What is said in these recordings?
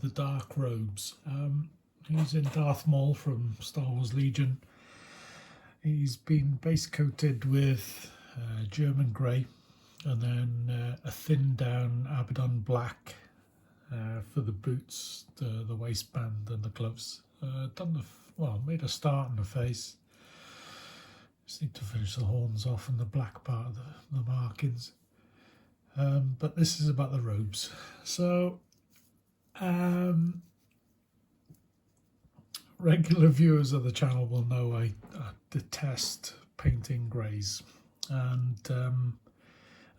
with the dark robes. He's in Darth Maul from Star Wars Legion. He's been base coated with German grey and then a thinned down Abaddon black for the boots, the waistband and the gloves. Made a start on the face. Just need to finish the horns off and the black part of the markings. But this is about the robes. So regular viewers of the channel will know I detest painting greys, and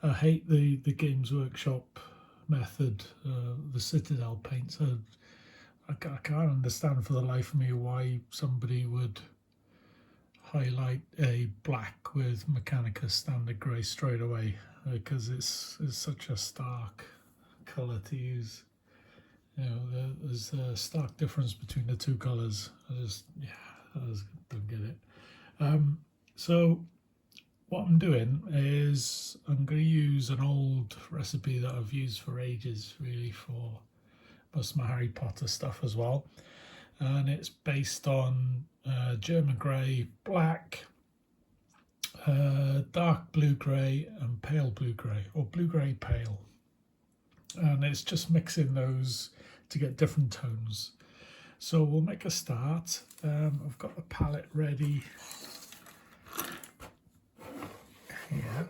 I hate the Games Workshop method, the Citadel paints. I can't understand for the life of me why somebody would highlight a black with Mechanicus standard grey straight away, because it's such a stark colour to use. You know, there's a stark difference between the two colours. I just don't get it. So what I'm doing is I'm going to use an old recipe that I've used for ages, really, for most of my Harry Potter stuff as well. And it's based on German grey, black, dark blue grey and pale blue grey, or blue grey pale. And it's just mixing those to get different tones. So we'll make a start. I've got the palette ready here.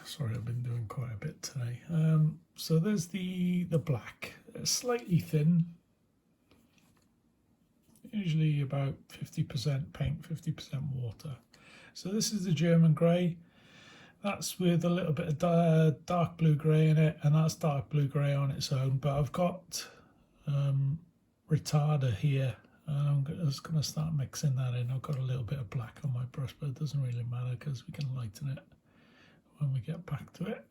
Sorry, I've been doing quite a bit today. So there's the black. It's slightly thin, usually about 50% paint, 50% water. So this is the German grey. That's with a little bit of dark blue grey in it, and that's dark blue grey on its own. But I've got retarder here, and I'm just going to start mixing that in. I've got a little bit of black on my brush, but it doesn't really matter because we can lighten it when we get back to it.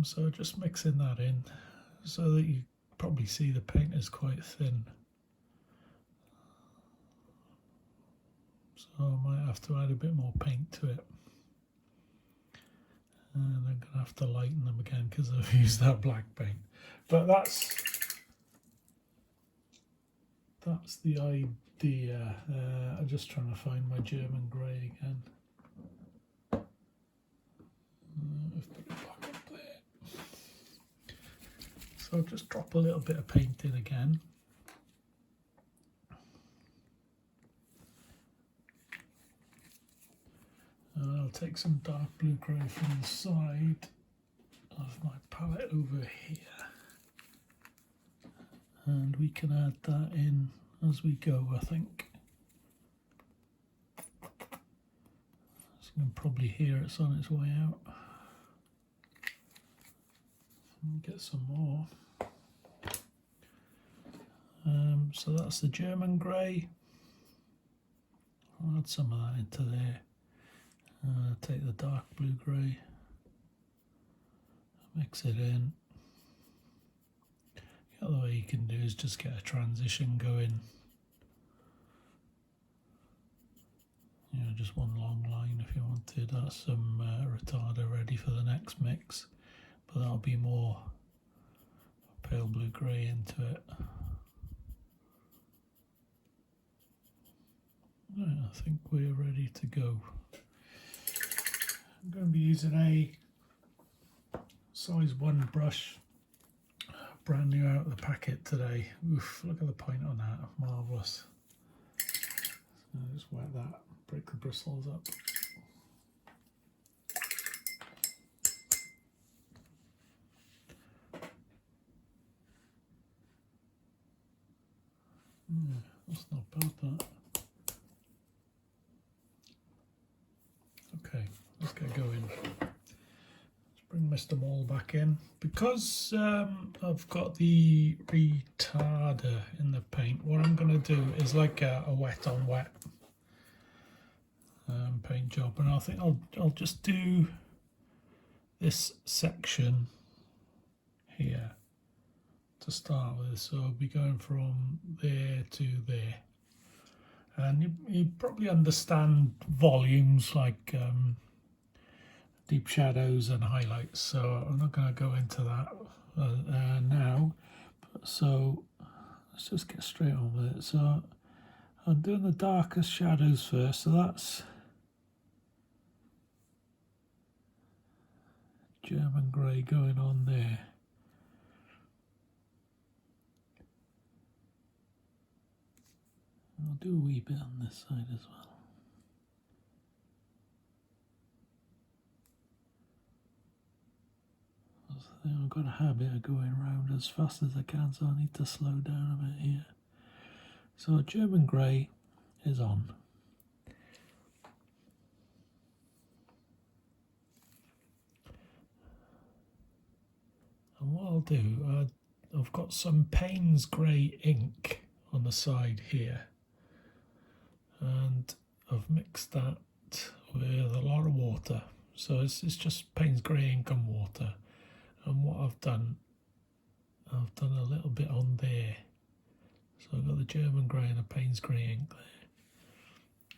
So just mixing that in so that you probably see the paint is quite thin. So I might have to add a bit more paint to it. And I'm going to have to lighten them again because I've used that black paint. But that's the idea. I'm just trying to find my German grey again. I've put it back up there. So I'll just drop a little bit of paint in again. And I'll take some dark blue grey from the side of my palette over here. And we can add that in as we go, I think. So you can probably hear it's on its way out. Get some more. So that's the German grey. I'll add some of that into there. Take the dark blue grey, mix it in. The other way you can do is just get a transition going. You know, just one long line if you wanted. That's some retarder ready for the next mix, but that'll be more pale blue grey into it. Right, I think we're ready to go. I'm going to be using a size 1 brush, brand new out of the packet today. Oof, look at the point on that, marvellous. So just wet that, break the bristles up. That's not bad, that. Okay, let's get going. Let's bring Mr. Maul back in. Because I've got the retarder in the paint, what I'm going to do is like a wet on wet paint job, and I think I'll just do this section here to start with. So I'll be going from there to there. And you probably understand volumes like deep shadows and highlights, so I'm not going to go into that now. So let's just get straight on with it. So I'm doing the darkest shadows first, so that's German grey going on there. I'll do a wee bit on this side as well. I've got a habit of going around as fast as I can, so I need to slow down a bit here. So German grey is on. And what I'll do, I've got some Payne's grey ink on the side here, and I've mixed that with a lot of water. So it's just Payne's grey ink and water. And what I've done a little bit on there. So I've got the German grey and the Payne's grey ink there.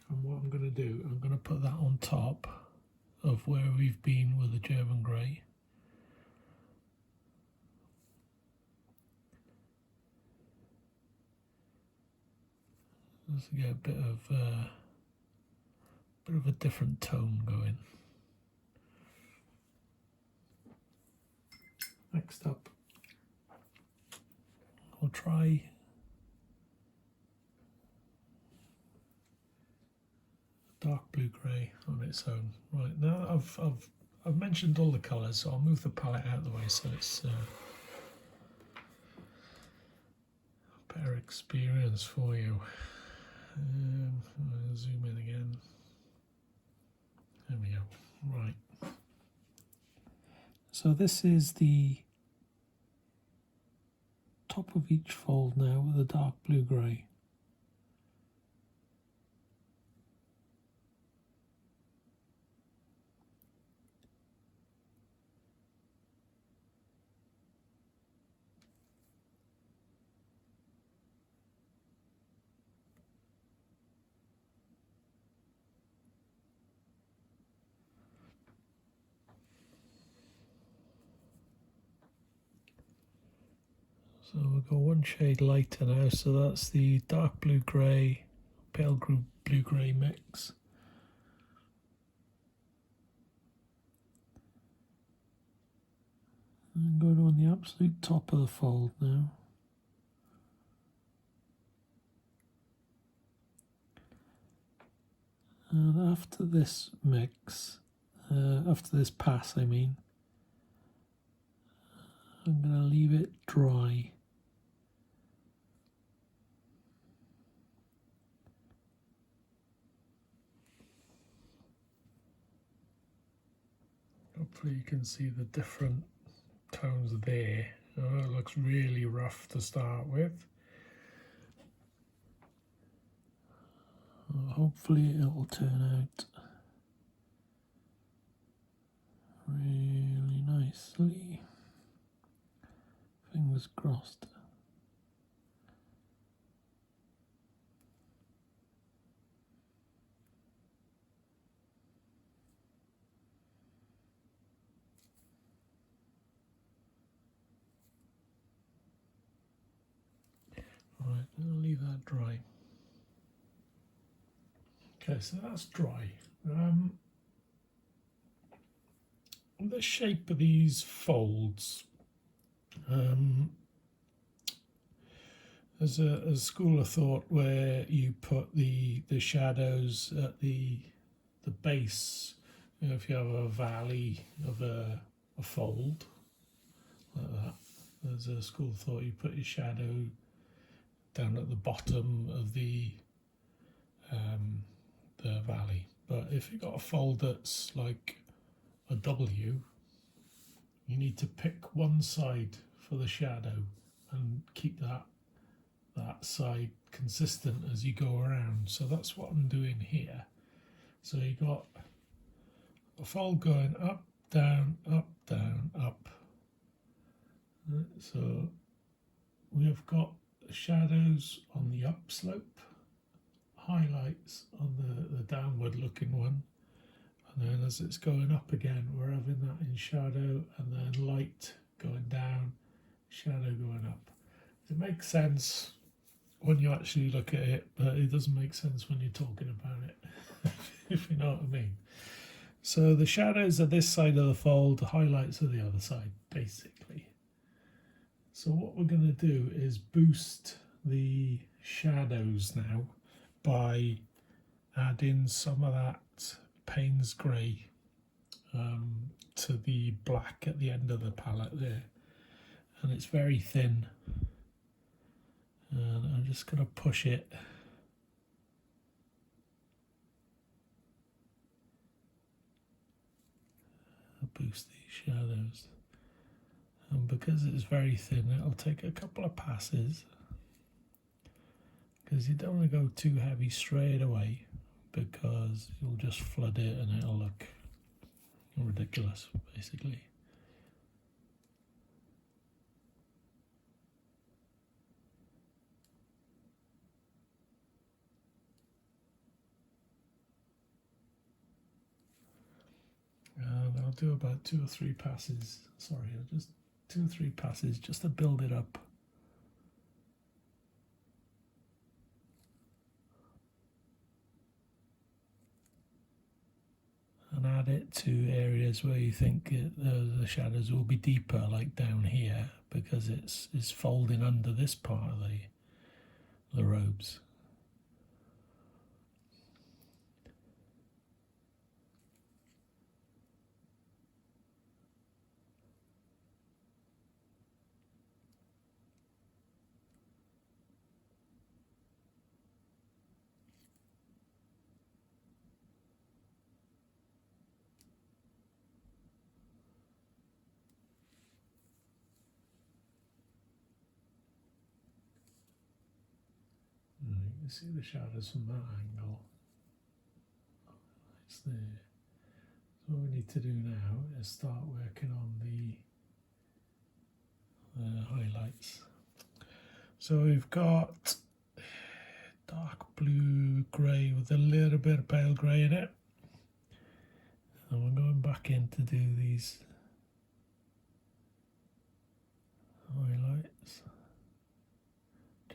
And what I'm going to do, I'm going to put that on top of where we've been with the German grey. Just to get a bit of a different tone going. Next up, we'll try dark blue grey on its own. Right, now I've mentioned all the colours, so I'll move the palette out of the way so it's a better experience for you. I'll zoom in again. There we go. Right. So this is the top of each fold now with a dark blue grey. So we've got one shade lighter now, so that's the dark blue grey, pale blue grey mix. I'm going on the absolute top of the fold now. And after this mix, after this pass I mean, I'm going to leave it dry. Hopefully you can see the different tones there. Oh, it looks really rough to start with. Hopefully it will turn out really nicely. Fingers crossed. Right, I'll leave that dry. Okay, so that's dry. The shape of these folds, there's a school of thought where you put the shadows at the base. You know, if you have a valley of a fold like that, there's a school of thought you put your shadow down at the bottom of the valley. But if you've got a fold that's like a W, you need to pick one side for the shadow and keep that side consistent as you go around. So that's what I'm doing here. So you got a fold going up, down, up, down, up. So we have got shadows on the up slope, highlights on the downward looking one, And then as it's going up again, we're having that in shadow, and then light going down, shadow going up. It makes sense when you actually look at it, but it doesn't make sense when you're talking about it, if you know what I mean. So the shadows are this side of the fold, the highlights are the other side, basically. So what we're going to do is boost the shadows now by adding some of that Payne's grey to the black at the end of the palette there. And it's very thin. And I'm just going to push it boost these shadows, and because it's very thin it'll take a couple of passes, because you don't want to go too heavy straight away because you'll just flood it and it'll look ridiculous basically. And I'll do about 2 or 3 passes, just 2 or 3 passes just to build it up. And add it to areas where you think the shadows will be deeper, like down here, because it's folding under this part of the robes. You can see the shadows from that angle. It's there. So what we need to do now is start working on the highlights. So we've got dark blue grey with a little bit of pale grey in it. And we're going back in to do these highlights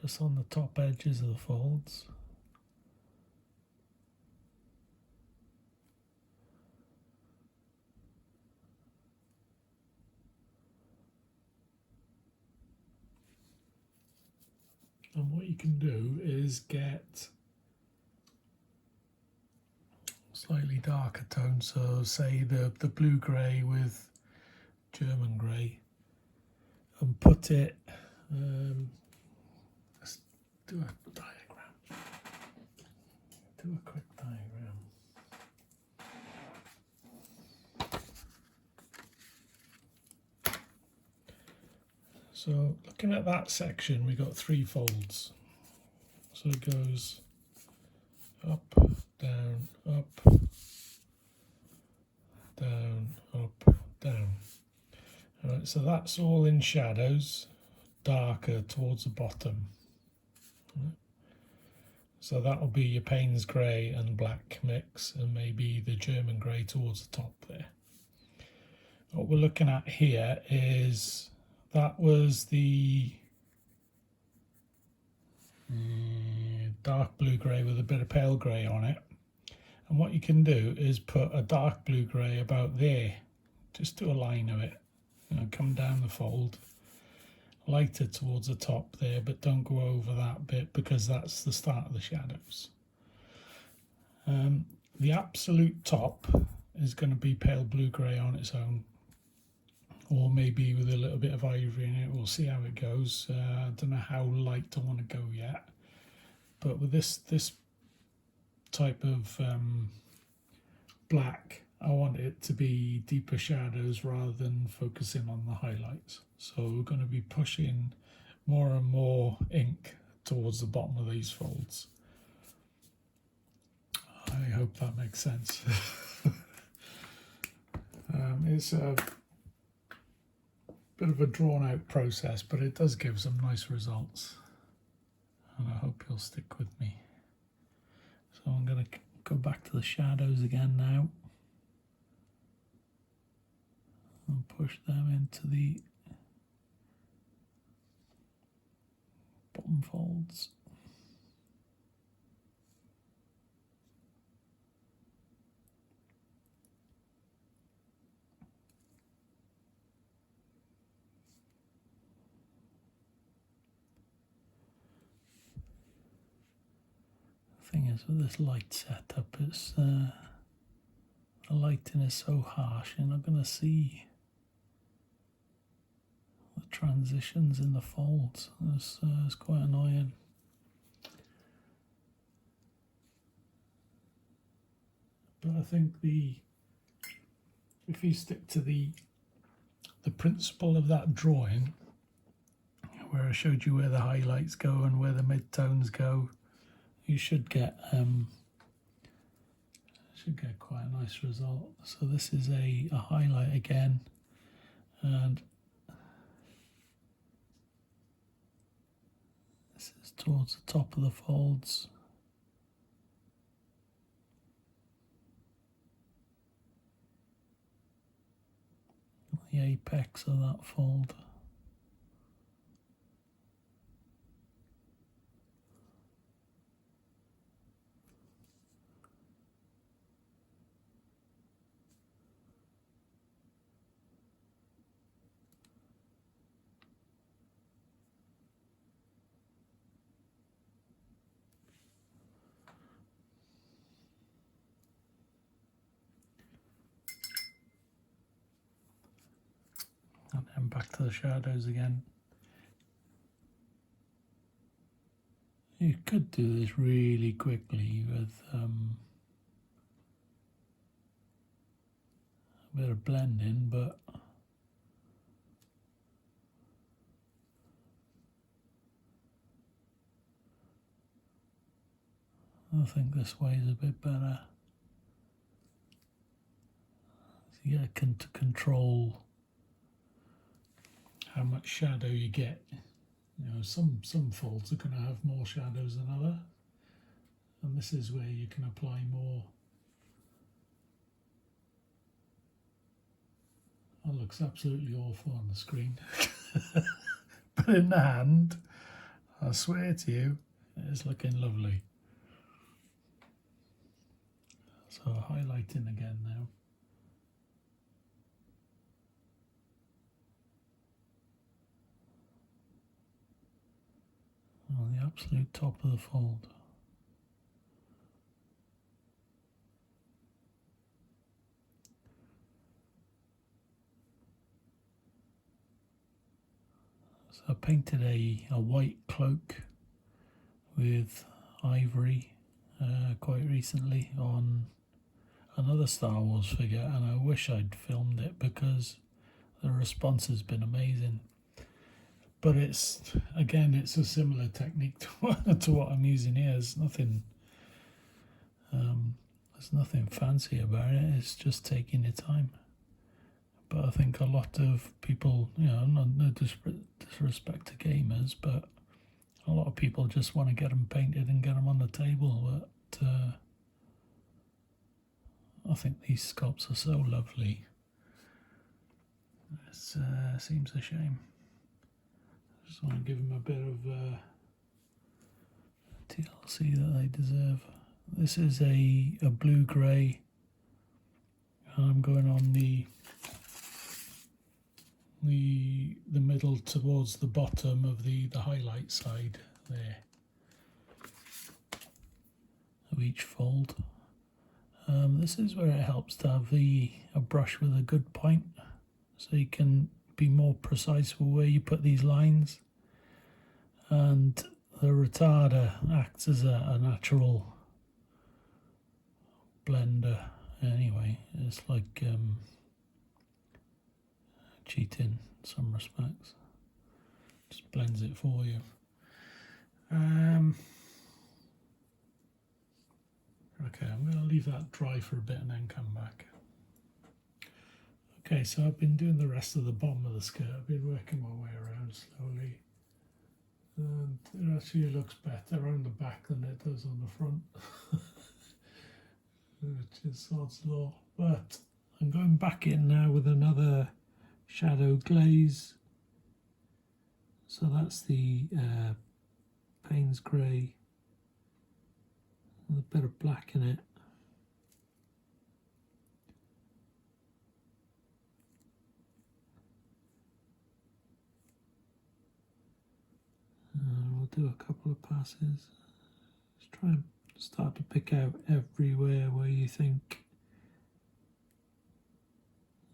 just on the top edges of the folds. And what you can do is get slightly darker tones, so say the blue grey with German grey, and put it, let's do a diagram, do a quick diagram. So looking at that section, we got 3 folds. So it goes up, down, up, down, up, down. All right, so that's all in shadows, darker towards the bottom. Right. So that'll be your Payne's grey and black mix, and maybe the German grey towards the top there. What we're looking at here is that was the dark blue grey with a bit of pale grey on it. And what you can do is put a dark blue grey about there, just do a line of it, come down the fold, lighter towards the top there, but don't go over that bit because that's the start of the shadows. The absolute top is going to be pale blue grey on its own, or maybe with a little bit of ivory in it. We'll see how it goes. I don't know how light I want to go yet, but with this type of black, I want it to be deeper shadows rather than focusing on the highlights. So we're going to be pushing more and more ink towards the bottom of these folds. I hope that makes sense. It's a bit of a drawn out process, but it does give some nice results, and I hope you'll stick with me. So I'm going to go back to the shadows again now. and push them into the bottom folds. The thing is with this light setup, it's the lighting is so harsh, you're not going to see the transitions in the folds. It's quite annoying. But I think if you stick to the principle of that drawing, where I showed you where the highlights go and where the mid-tones go, you should get quite a nice result. So this is a highlight again, and this is towards the top of the folds. The apex of that fold. And then back to the shadows again. You could do this really quickly with a bit of blending, but I think this way is a bit better. So you get to control how much shadow you get. You know, some folds are going to have more shadows than other, and this is where you can apply more. That looks absolutely awful on the screen, but in the hand, I swear to you, it's looking lovely. So highlighting again now. On the absolute top of the fold. So I painted a white cloak with ivory quite recently on another Star Wars figure, and I wish I'd filmed it because the response has been amazing. But it's a similar technique to what I'm using here. There's nothing fancy about it. It's just taking your time. But I think a lot of people, you know, no disrespect to gamers, but a lot of people just want to get them painted and get them on the table. But I think these sculpts are so lovely. It seems a shame. Just want to give them a bit of TLC that they deserve. This is a blue-grey. I'm going on the middle towards the bottom of the highlight side there of each fold. This is where it helps to have a brush with a good point, so you can be more precise with where you put these lines, and the retarder acts as a natural blender anyway. It's like cheating in some respects. Just blends it for you. Okay, I'm going to leave that dry for a bit and then come back. Okay, so I've been doing the rest of the bottom of the skirt. I've been working my way around slowly. And it actually looks better around the back than it does on the front. Which is sod's law. But I'm going back in now with another shadow glaze. So that's the Payne's grey with a bit of black in it. We'll do a couple of passes. Just try and start to pick out everywhere where you think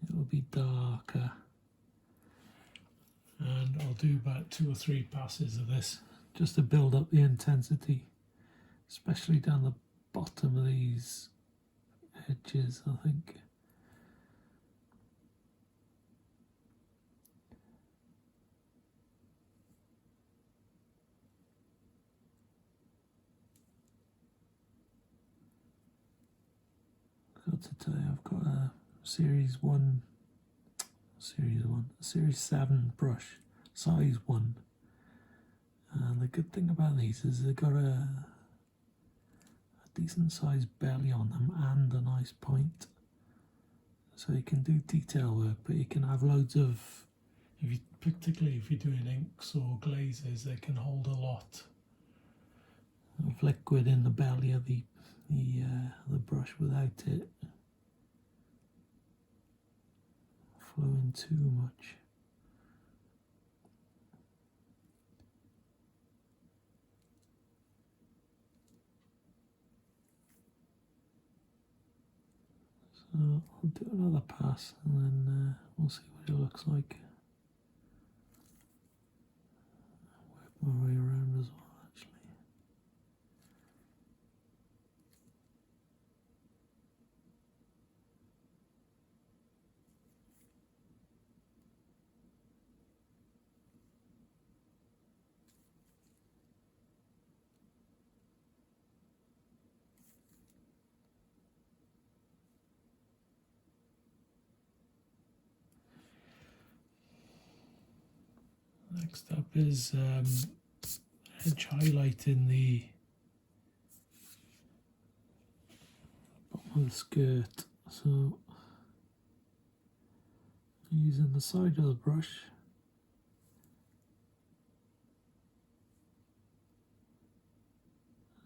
it will be darker. And I'll do about 2 or 3 passes of this just to build up the intensity, especially down the bottom of these edges, I think. I've got to tell you, I've got a Series 7 brush, size 1. And the good thing about these is they've got a decent sized belly on them and a nice point. So you can do detail work, but you can have loads of, particularly if you're doing inks or glazes, they can hold a lot of liquid in the belly of the brush without it flowing too much. So I'll do another pass and then we'll see what it looks like. Work my way around as well, actually. Next up is edge highlighting the bottom of the skirt. So using the side of the brush,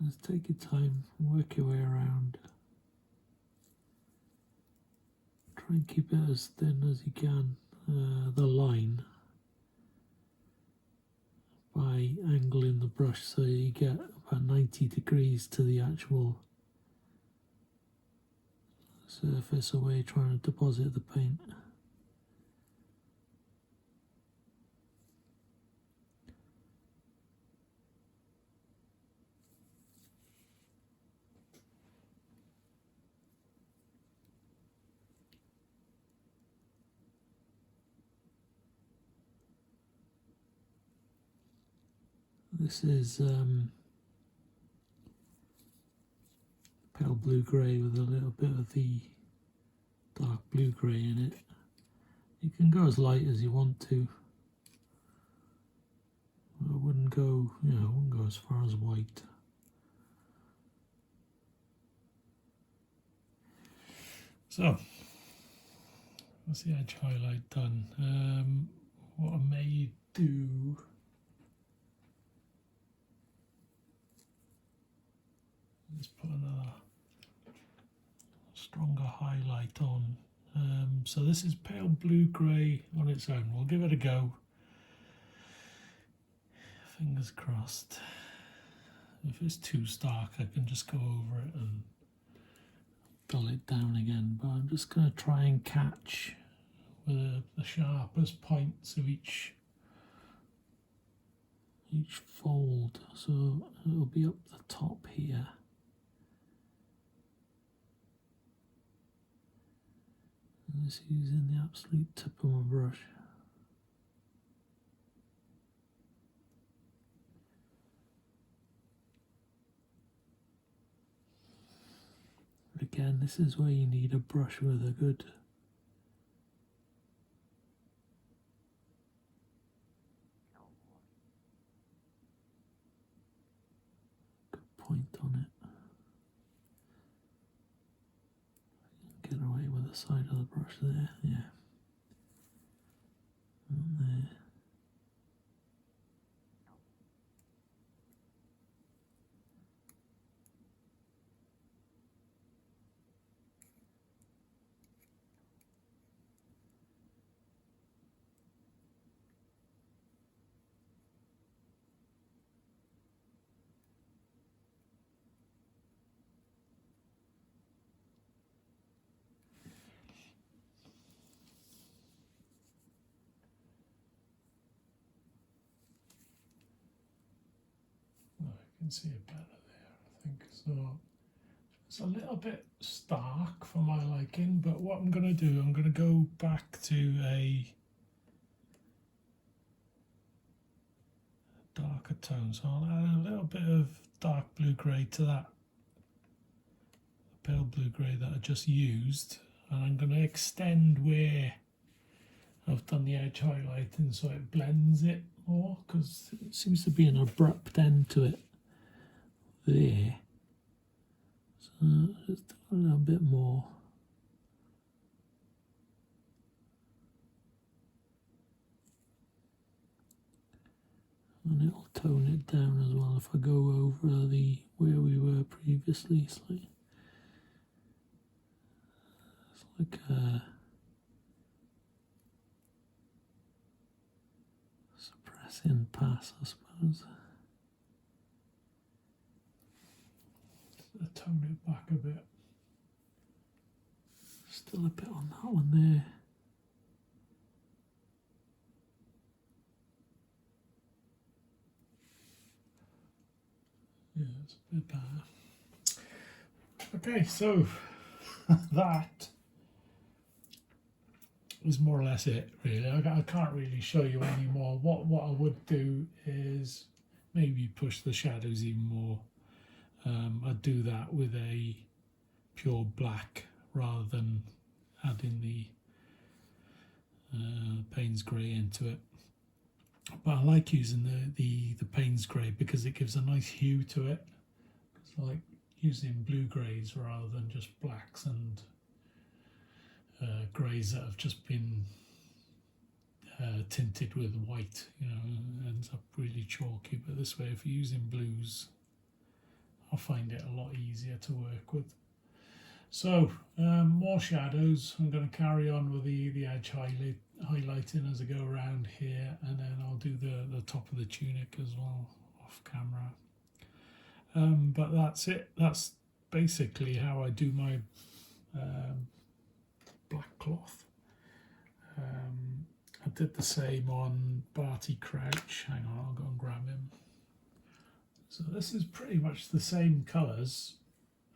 just take your time, work your way around. Try and keep it as thin as you can, the line, by angling the brush so you get about 90 degrees to the actual surface where you're trying to deposit the paint. This is pale blue grey with a little bit of the dark blue grey in it. You can go as light as you want to. I wouldn't go, I wouldn't go as far as white. So that's the edge highlight done. What I may do is put another stronger highlight on. So this is pale blue grey on its own. We'll give it a go. Fingers crossed. If it's too stark, I can just go over it and dull it down again. But I'm just going to try and catch with the sharpest points of each fold. So it'll be up the top here. And just using the absolute tip of my brush. But again, this is where you need a brush with a good point on it. Get away with the side of the brush there, yeah. can see it better there, I think. So it's a little bit stark for my liking, but what I'm going to do, I'm going to go back to a darker tone. So I'll add a little bit of dark blue grey to that pale blue grey that I just used, and I'm going to extend where I've done the edge highlighting so it blends it more, because it seems to be an abrupt end to it there. So just a little bit more. And it'll tone it down as well if I go over the where we were previously slightly. It's like a suppressing pass, I suppose. So tone it back a bit. Still a bit on that one there. Yeah, it's a bit better. Okay, so that is more or less it, really. I can't really show you any more. What I would do is maybe push the shadows even more. I'd do that with a pure black rather than adding the Payne's grey into it. But I like using the Payne's grey because it gives a nice hue to it. It's like using blue greys rather than just blacks and greys that have just been tinted with white. You know, it ends up really chalky. But this way, if you're using blues, I find it a lot easier to work with. So more shadows. I'm going to carry on with the edge highlighting as I go around here, and then I'll do the top of the tunic as well off camera. But that's it. That's basically how I do my black cloth. I did the same on Barty Crouch. Hang on, I'll go and grab him. So this is pretty much the same colours,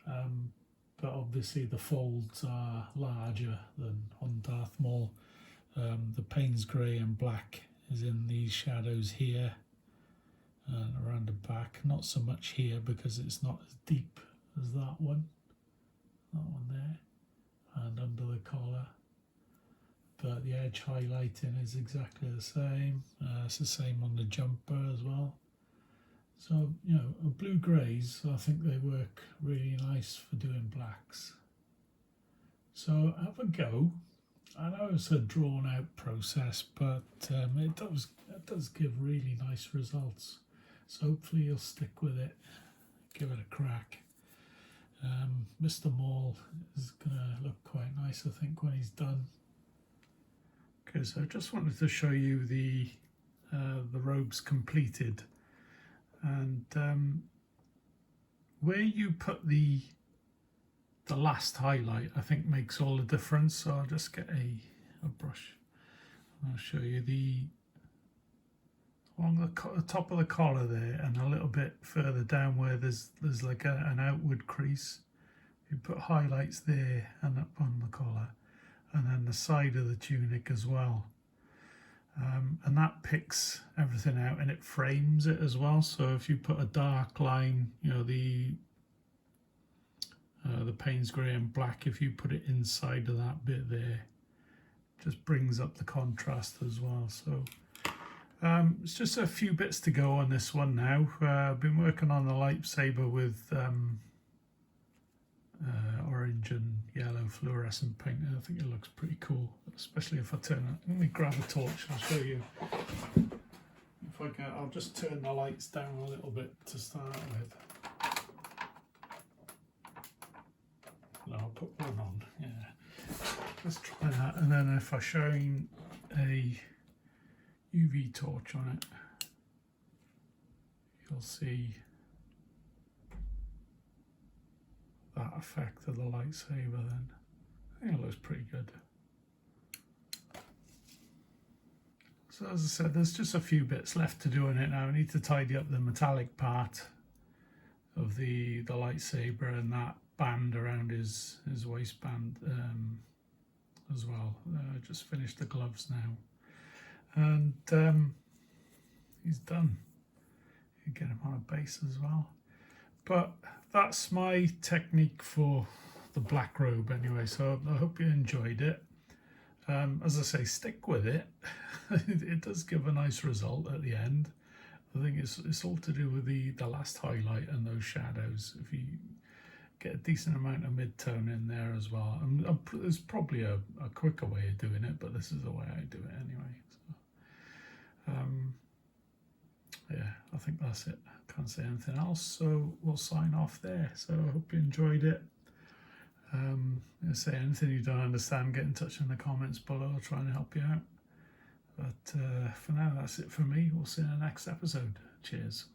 but obviously the folds are larger than on Darth Maul. The Payne's grey and black is in these shadows here and around the back. Not so much here because it's not as deep as that one there, and under the collar. But the edge highlighting is exactly the same. It's the same on the jumper as well. So, you know, blue greys, I think they work really nice for doing blacks. So have a go. I know it's a drawn out process, but it does give really nice results. So hopefully you'll stick with it, give it a crack. Mr. Maul is going to look quite nice, I think, when he's done. Okay, so I just wanted to show you the robes completed. And where you put the last highlight, I think makes all the difference. So I'll just get a brush. I'll show you along the top of the collar there, and a little bit further down where there's like an outward crease. You put highlights there and up on the collar, and then the side of the tunic as well. And that picks everything out and it frames it as well. So if you put a dark line, you know, the Payne's grey and black, if you put it inside of that bit there, just brings up the contrast as well. So it's just a few bits to go on this one now. I've been working on the lightsaber with orange and yellow fluorescent paint, and I think it looks pretty cool, especially if I turn it. Let me grab a torch, I'll show you. If I can, I'll just turn the lights down a little bit to start with. No, I'll put one on, yeah. Let's try that, and then if I shine a UV torch on it, you'll see that effect of the lightsaber then. I think it looks pretty good. So as I said, there's just a few bits left to do on it now. I need to tidy up the metallic part the lightsaber and that band around his waistband as well. Just finished the gloves now, and he's done. You get him on a base as well. But that's my technique for the black robe anyway, so I hope you enjoyed it. As I say, stick with it. It does give a nice result at the end. I think it's all to do with the last highlight and those shadows. If you get a decent amount of mid-tone in there as well. There's probably a quicker way of doing it, but this is the way I do it anyway. So, yeah, I think that's it. Can't say anything else, so we'll sign off there. So I hope you enjoyed it. Say anything you don't understand, get in touch in the comments below. I'll try and help you out. But for now, that's it for me. We'll see you in the next episode. Cheers.